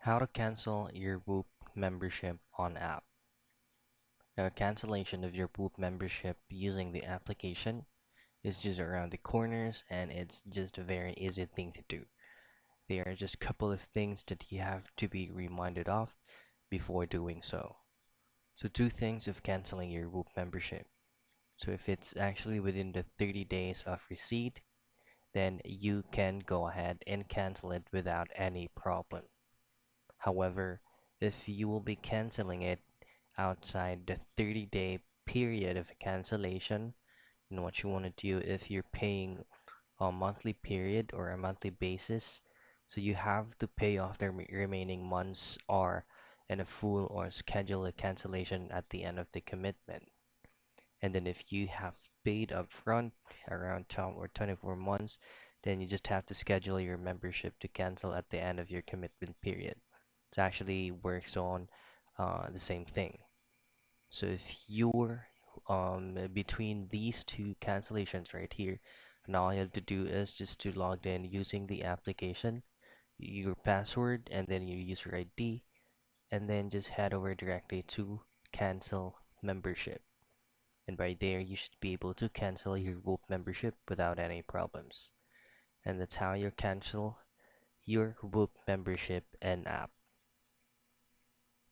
How to cancel your Whoop membership on app. Now, cancellation of your Whoop membership using the application is just around the corners and it's just a very easy thing to do. There are just a couple of things that you have to be reminded of before doing so. So, two things of canceling your Whoop membership. So, if it's actually within the 30 days of receipt, then you can go ahead and cancel it without any problem. However, if you will be canceling it outside the 30-day period of cancellation, and what you want to do if you're paying a monthly period or a monthly basis, so you have to pay off the remaining months or in a full or schedule a cancellation at the end of the commitment. And then if you have paid upfront around 12 or 24 months, then you just have to schedule your membership to cancel at the end of your commitment period. It actually works on the same thing. So if you're between these two cancellations right here, and all you have to do is just to log in using the application, your password, and then your user ID, and then just head over directly to cancel membership. And right there, you should be able to cancel your Whoop membership without any problems. And that's how you cancel your Whoop membership and app.